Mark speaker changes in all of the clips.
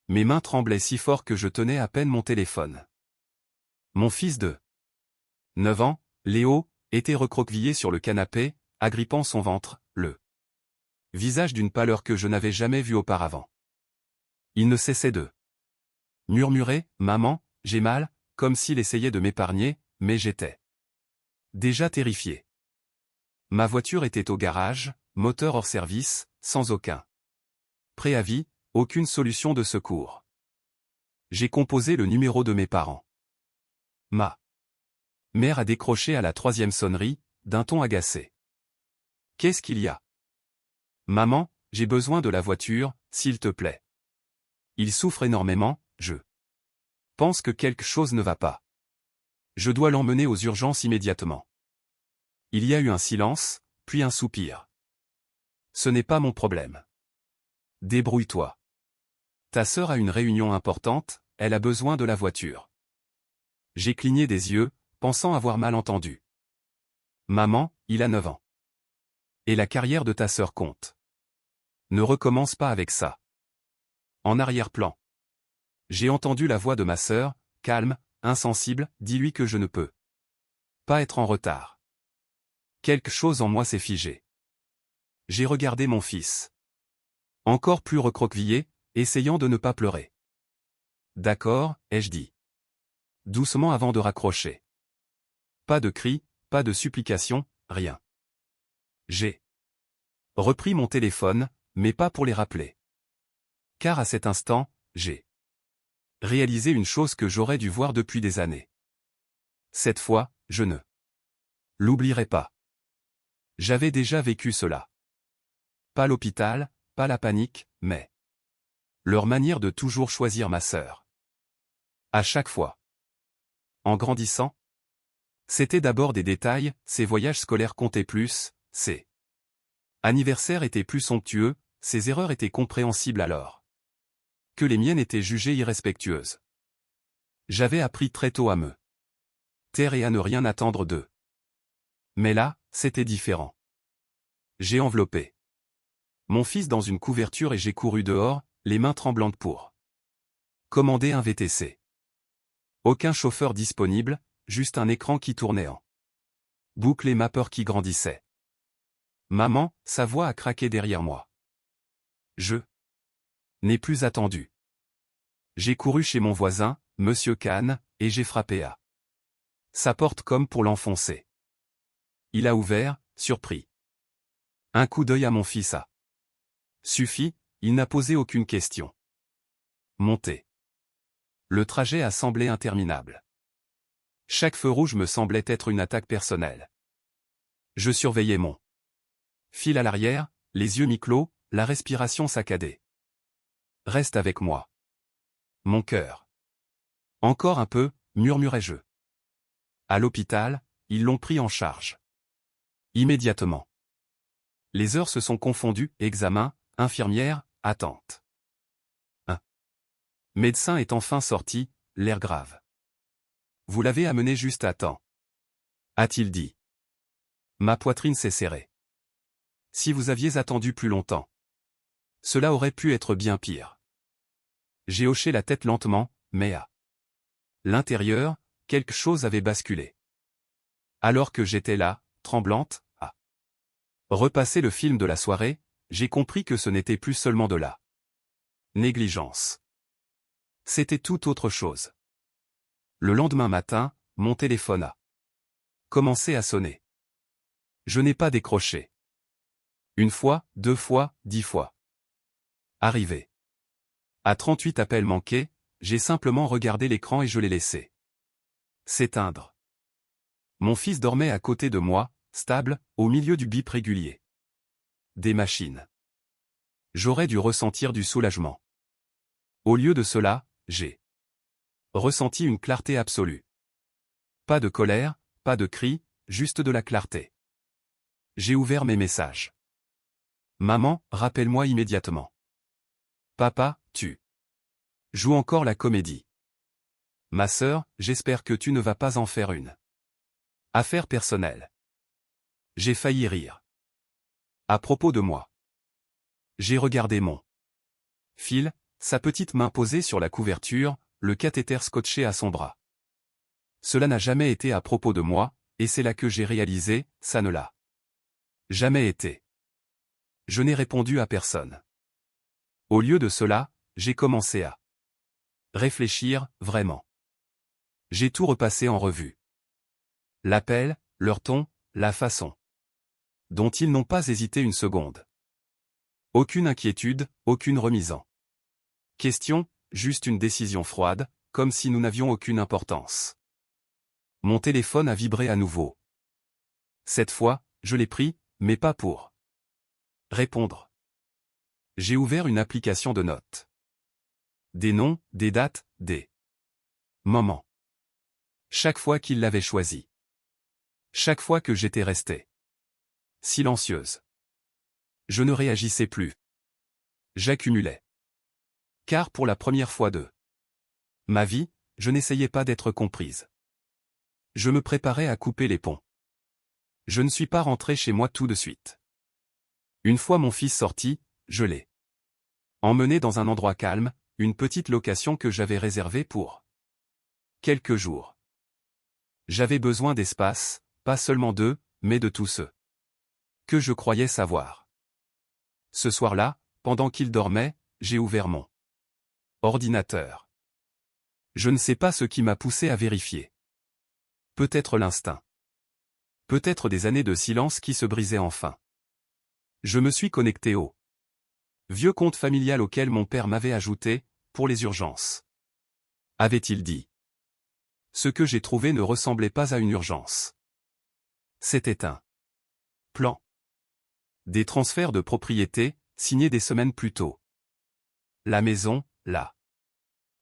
Speaker 1: Mes mains tremblaient si fort que je tenais à peine mon téléphone. Mon fils de 9 ans, Léo, était recroquevillé sur le canapé, agrippant son ventre, le visage d'une pâleur que je n'avais jamais vue auparavant. Il ne cessait de murmurer « Maman, j'ai mal », comme s'il essayait de m'épargner, mais j'étais déjà terrifié. Ma voiture était au garage, moteur hors service, sans aucun préavis, aucune solution de secours. J'ai composé le numéro de mes parents. Ma mère a décroché à la 3e sonnerie, d'un ton agacé. « Qu'est-ce qu'il y a ? » ? « Maman, j'ai besoin de la voiture, s'il te plaît. Il souffre énormément, je pense que quelque chose ne va pas. Je dois l'emmener aux urgences immédiatement. » Il y a eu un silence, puis un soupir. « Ce n'est pas mon problème. Débrouille-toi. Ta sœur a une réunion importante, elle a besoin de la voiture. » J'ai cligné des yeux, pensant avoir mal entendu. « Maman, il a 9 ans. Et la carrière de ta sœur compte. Ne recommence pas avec ça. » En arrière-plan. J'ai entendu la voix de ma sœur, calme, insensible, « Dis-lui que je ne peux pas être en retard. » Quelque chose en moi s'est figé. J'ai regardé mon fils. Encore plus recroquevillé, essayant de ne pas pleurer. « D'accord, » ai-je dit. Doucement avant de raccrocher. Pas de cris, pas de supplications, rien. J'ai repris mon téléphone, mais pas pour les rappeler. Car à cet instant, j'ai réalisé une chose que j'aurais dû voir depuis des années. Cette fois, je ne l'oublierai pas. J'avais déjà vécu cela. Pas l'hôpital, pas la panique, mais leur manière de toujours choisir ma sœur. À chaque fois. En grandissant, c'était d'abord des détails, ses voyages scolaires comptaient plus, ses anniversaires étaient plus somptueux, ses erreurs étaient compréhensibles alors que les miennes étaient jugées irrespectueuses. J'avais appris très tôt à me taire et à ne rien attendre d'eux. Mais là, c'était différent. J'ai enveloppé mon fils dans une couverture et j'ai couru dehors, les mains tremblantes pour commander un VTC. Aucun chauffeur disponible, juste un écran qui tournait en boucle et ma peur qui grandissait. Maman, sa voix a craqué derrière moi. Je n'ai plus attendu. J'ai couru chez mon voisin, Monsieur Kahn, et j'ai frappé à sa porte comme pour l'enfoncer. Il a ouvert, surpris. Un coup d'œil à mon fils a suffi, il n'a posé aucune question. Monter. Le trajet a semblé interminable. Chaque feu rouge me semblait être une attaque personnelle. Je surveillais mon fil à l'arrière, les yeux mi-clos, la respiration saccadée. « Reste avec moi. Mon cœur. » Encore un peu, murmurai-je. À l'hôpital, ils l'ont pris en charge. Immédiatement. Les heures se sont confondues, examen, infirmière, attente. Un médecin est enfin sorti, l'air grave. « Vous l'avez amené juste à temps. » a-t-il dit. Ma poitrine s'est serrée. Si vous aviez attendu plus longtemps. Cela aurait pu être bien pire. J'ai hoché la tête lentement, mais à l'intérieur, quelque chose avait basculé. Alors que j'étais là, tremblante, à repasser le film de la soirée, j'ai compris que ce n'était plus seulement de la négligence. C'était tout autre chose. Le lendemain matin, mon téléphone a commencé à sonner. Je n'ai pas décroché. 1 fois, 2 fois, 10 fois. Arrivé à 38 appels manqués, j'ai simplement regardé l'écran et je l'ai laissé s'éteindre. Mon fils dormait à côté de moi, stable, au milieu du bip régulier des machines. J'aurais dû ressentir du soulagement. Au lieu de cela, j'ai ressenti une clarté absolue. Pas de colère, pas de cris, juste de la clarté. J'ai ouvert mes messages. Maman, rappelle-moi immédiatement. Papa, tu joues encore la comédie. Ma sœur, j'espère que tu ne vas pas en faire une affaire personnelle. J'ai failli rire. À propos de moi. J'ai regardé mon fil, Sa petite main posée sur la couverture, le cathéter scotché à son bras. Cela n'a jamais été à propos de moi, et c'est là que j'ai réalisé, ça ne l'a jamais été. Je n'ai répondu à personne. Au lieu de cela, j'ai commencé à réfléchir, vraiment. J'ai tout repassé en revue. L'appel, leur ton, la façon dont ils n'ont pas hésité une seconde. Aucune inquiétude, aucune remise en question, juste une décision froide, comme si nous n'avions aucune importance. Mon téléphone a vibré à nouveau. Cette fois, je l'ai pris, mais pas pour répondre. J'ai ouvert une application de notes. Des noms, des dates, des moments. Chaque fois qu'il l'avait choisi. Chaque fois que j'étais restée silencieuse. Je ne réagissais plus. J'accumulais. Car pour la première fois de ma vie, je n'essayais pas d'être comprise. Je me préparais à couper les ponts. Je ne suis pas rentré chez moi tout de suite. Une fois mon fils sorti, je l'ai emmené dans un endroit calme, une petite location que j'avais réservée pour quelques jours. J'avais besoin d'espace, pas seulement d'eux, mais de tous ceux que je croyais savoir. Ce soir-là, pendant qu'il dormait, j'ai ouvert mon ordinateur. Je ne sais pas ce qui m'a poussé à vérifier. Peut-être l'instinct. Peut-être des années de silence qui se brisaient enfin. Je me suis connecté au vieux compte familial auquel mon père m'avait ajouté, pour les urgences. Avait-il dit. Ce que j'ai trouvé ne ressemblait pas à une urgence. C'était un plan. Des transferts de propriété, signés des semaines plus tôt. La maison, la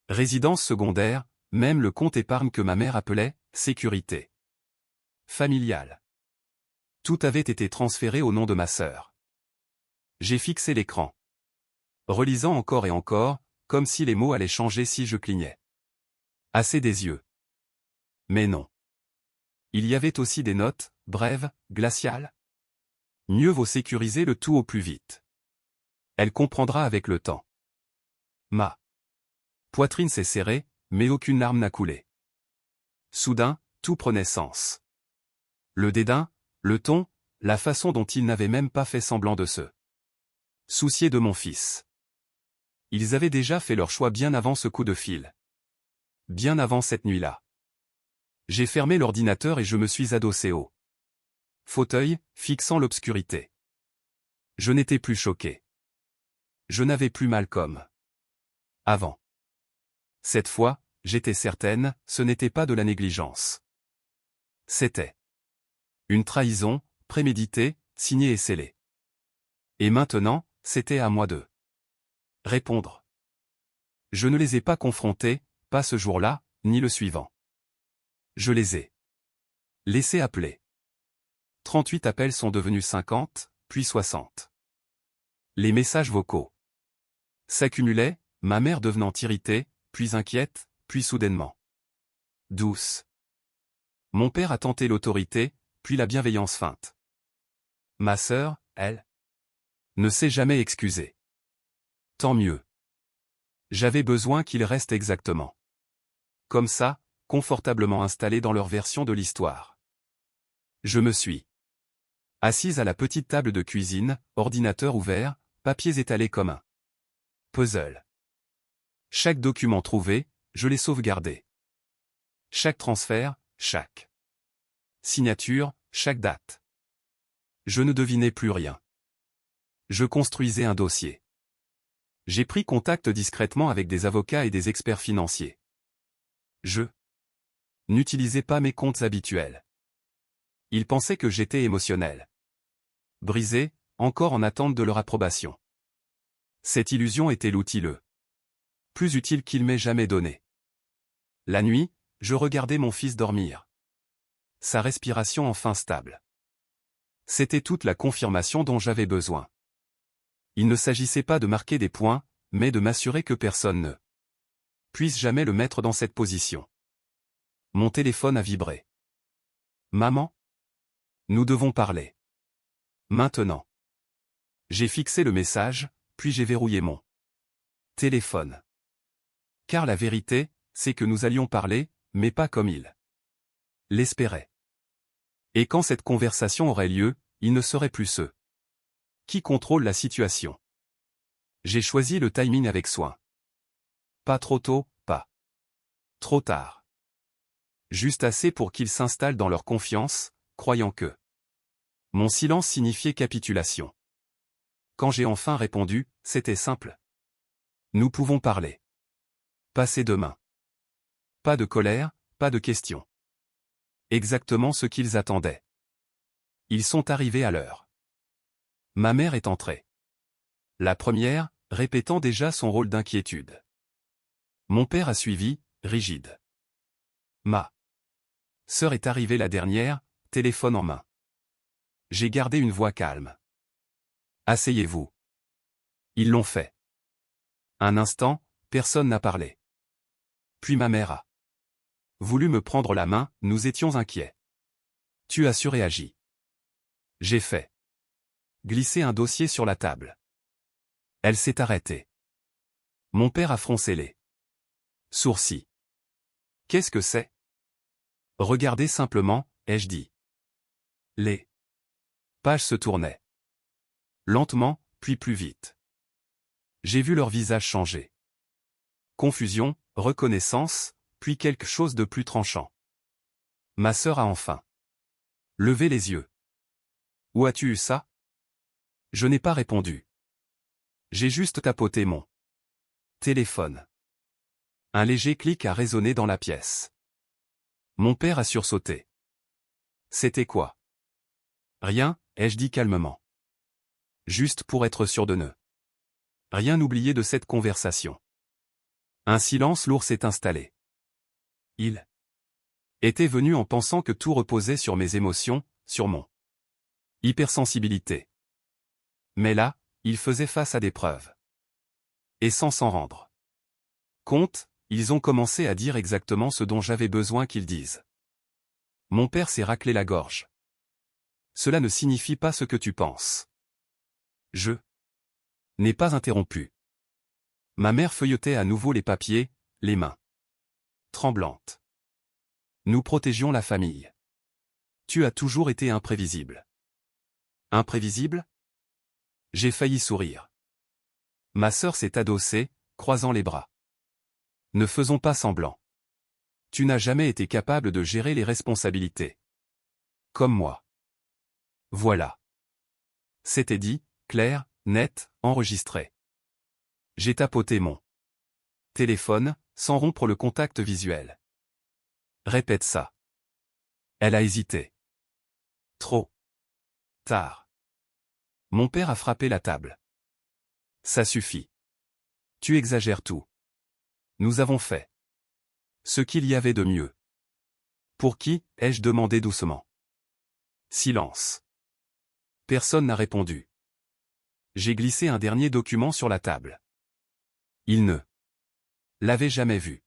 Speaker 1: résidence secondaire, même le compte épargne que ma mère appelait « sécurité familiale ». Tout avait été transféré au nom de ma sœur. J'ai fixé l'écran. Relisant encore et encore, comme si les mots allaient changer si je clignais assez des yeux. Mais non. Il y avait aussi des notes, brèves, glaciales. Mieux vaut sécuriser le tout au plus vite. Elle comprendra avec le temps. Ma poitrine s'est serrée, mais aucune larme n'a coulé. Soudain, tout prenait sens. Le dédain, le ton, la façon dont ils n'avaient même pas fait semblant de se soucier de mon fils. Ils avaient déjà fait leur choix bien avant ce coup de fil. Bien avant cette nuit-là. J'ai fermé l'ordinateur et je me suis adossé au fauteuil, fixant l'obscurité. Je n'étais plus choqué. Je n'avais plus mal comme avant. Cette fois, j'étais certaine, ce n'était pas de la négligence. C'était une trahison, préméditée, signée et scellée. Et maintenant, c'était à moi de répondre. Je ne les ai pas confrontés, pas ce jour-là, ni le suivant. Je les ai laissés appeler. 38 appels sont devenus 50, puis 60. Les messages vocaux s'accumulaient, ma mère devenant irritée, puis inquiète, puis soudainement douce. Mon père a tenté l'autorité, puis la bienveillance feinte. Ma sœur, elle, ne s'est jamais excusée. Tant mieux. J'avais besoin qu'ils restent exactement comme ça, confortablement installés dans leur version de l'histoire. Je me suis assise à la petite table de cuisine, ordinateur ouvert, papiers étalés comme un puzzle. Chaque document trouvé, je l'ai sauvegardé. Chaque transfert, chaque signature, chaque date. Je ne devinais plus rien. Je construisais un dossier. J'ai pris contact discrètement avec des avocats et des experts financiers. Je n'utilisais pas mes comptes habituels. Ils pensaient que j'étais émotionnel. Brisé, encore en attente de leur approbation. Cette illusion était l'outil le plus utile qu'il m'ait jamais donné. La nuit, je regardais mon fils dormir. Sa respiration enfin stable. C'était toute la confirmation dont j'avais besoin. Il ne s'agissait pas de marquer des points, mais de m'assurer que personne ne puisse jamais le mettre dans cette position. Mon téléphone a vibré. Maman? Nous devons parler. Maintenant. J'ai fixé le message, puis j'ai verrouillé mon Téléphone. Car la vérité, c'est que nous allions parler, mais pas comme il l'espérait. Et quand cette conversation aurait lieu, il ne serait plus ceux qui contrôlent la situation. J'ai choisi le timing avec soin. Pas trop tôt, pas trop tard. Juste assez pour qu'ils s'installent dans leur confiance, croyant que mon silence signifiait capitulation. Quand j'ai enfin répondu, c'était simple. Nous pouvons parler. Passer demain. Pas de colère, pas de questions. Exactement ce qu'ils attendaient. Ils sont arrivés à l'heure. Ma mère est entrée. La première, répétant déjà son rôle d'inquiétude. Mon père a suivi, rigide. Ma sœur est arrivée la dernière, téléphone en main. J'ai gardé une voix calme. Asseyez-vous. Ils l'ont fait. Un instant, personne n'a parlé. Puis ma mère a voulu me prendre la main, nous étions inquiets. Tu as surréagi. J'ai fait glisser un dossier sur la table. Elle s'est arrêtée. Mon père a froncé les sourcils. Qu'est-ce que c'est? Regardez simplement, ai-je dit. Les pages se tournaient. Lentement, puis plus vite. J'ai vu leur visage changer. Confusion, reconnaissance, puis quelque chose de plus tranchant. Ma sœur a enfin levé les yeux. Où as-tu eu ça? Je n'ai pas répondu. J'ai juste tapoté mon téléphone. Un léger clic a résonné dans la pièce. Mon père a sursauté. C'était quoi? Rien, ai-je dit calmement. Juste pour être sûr de ne rien oublier de cette conversation. Un silence lourd s'est installé. Il était venu en pensant que tout reposait sur mes émotions, sur mon hypersensibilité. Mais là, il faisait face à des preuves. Et sans s'en rendre compte, ils ont commencé à dire exactement ce dont j'avais besoin qu'ils disent. Mon père s'est raclé la gorge. Cela ne signifie pas ce que tu penses. Je n'ai pas interrompu. Ma mère feuilletait à nouveau les papiers, les mains tremblantes. Nous protégions la famille. Tu as toujours été imprévisible. Imprévisible? J'ai failli sourire. Ma sœur s'est adossée, croisant les bras. Ne faisons pas semblant. Tu n'as jamais été capable de gérer les responsabilités. Comme moi. Voilà. C'était dit, clair, net, enregistré. J'ai tapoté mon téléphone, sans rompre le contact visuel. Répète ça. Elle a hésité. Trop tard. Mon père a frappé la table. Ça suffit. Tu exagères tout. Nous avons fait ce qu'il y avait de mieux. Pour qui, ai-je demandé doucement. Silence. Personne n'a répondu. J'ai glissé un dernier document sur la table. Il ne l'avait jamais vu.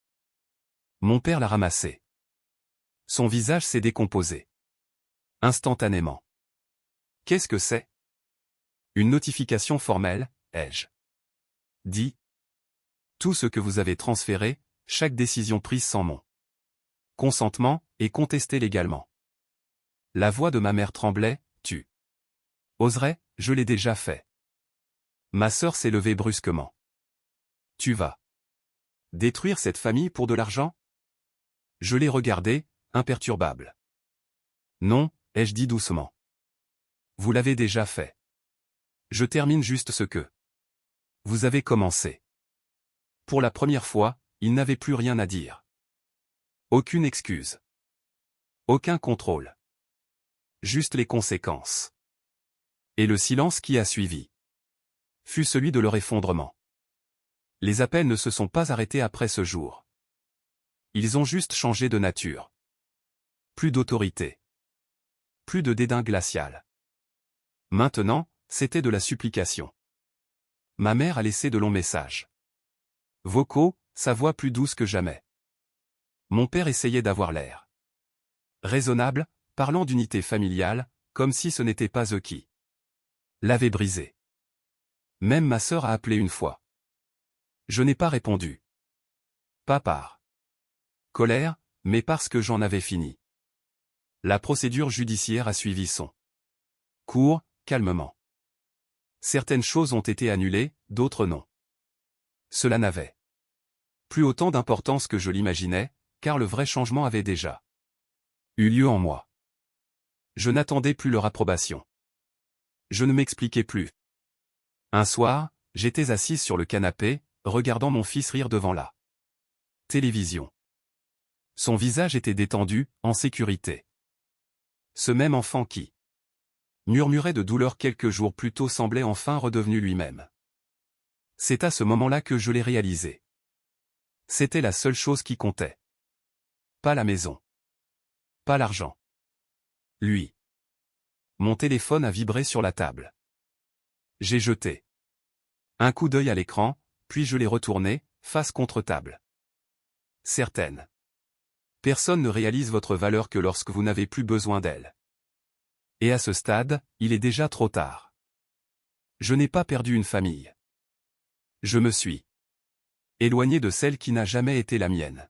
Speaker 1: Mon père l'a ramassé. Son visage s'est décomposé. Instantanément. Qu'est-ce que c'est? Une notification formelle, ai-je dit. Tout ce que vous avez transféré, chaque décision prise sans mon consentement, est contestée légalement. La voix de ma mère tremblait, tu oserais, je l'ai déjà fait. Ma sœur s'est levée brusquement. Tu vas détruire cette famille pour de l'argent? Je l'ai regardé, imperturbable. Non, ai-je dit doucement. Vous l'avez déjà fait. Je termine juste ce que vous avez commencé. Pour la première fois, il n'avait plus rien à dire. Aucune excuse. Aucun contrôle. Juste les conséquences. Et le silence qui a suivi fut celui de leur effondrement. Les appels ne se sont pas arrêtés après ce jour. Ils ont juste changé de nature. Plus d'autorité. Plus de dédain glacial. Maintenant, c'était de la supplication. Ma mère a laissé de longs messages vocaux, sa voix plus douce que jamais. Mon père essayait d'avoir l'air raisonnable, parlant d'unité familiale, comme si ce n'était pas eux qui l'avaient brisé. Même ma sœur a appelé une fois. Je n'ai pas répondu. Pas par colère, mais parce que j'en avais fini. La procédure judiciaire a suivi son cours, calmement. Certaines choses ont été annulées, d'autres non. Cela n'avait plus autant d'importance que je l'imaginais, car le vrai changement avait déjà eu lieu en moi. Je n'attendais plus leur approbation. Je ne m'expliquais plus. Un soir, j'étais assise sur le canapé, regardant mon fils rire devant la télévision. Son visage était détendu, en sécurité. Ce même enfant qui murmurait de douleur quelques jours plus tôt semblait enfin redevenu lui-même. C'est à ce moment-là que je l'ai réalisé. C'était la seule chose qui comptait. Pas la maison. Pas l'argent. Lui. Mon téléphone a vibré sur la table. J'ai jeté un coup d'œil à l'écran, puis je l'ai retourné, face contre table. Certaines personnes ne réalisent votre valeur que lorsque vous n'avez plus besoin d'elles. Et à ce stade, il est déjà trop tard. Je n'ai pas perdu une famille. Je me suis éloigné de celle qui n'a jamais été la mienne.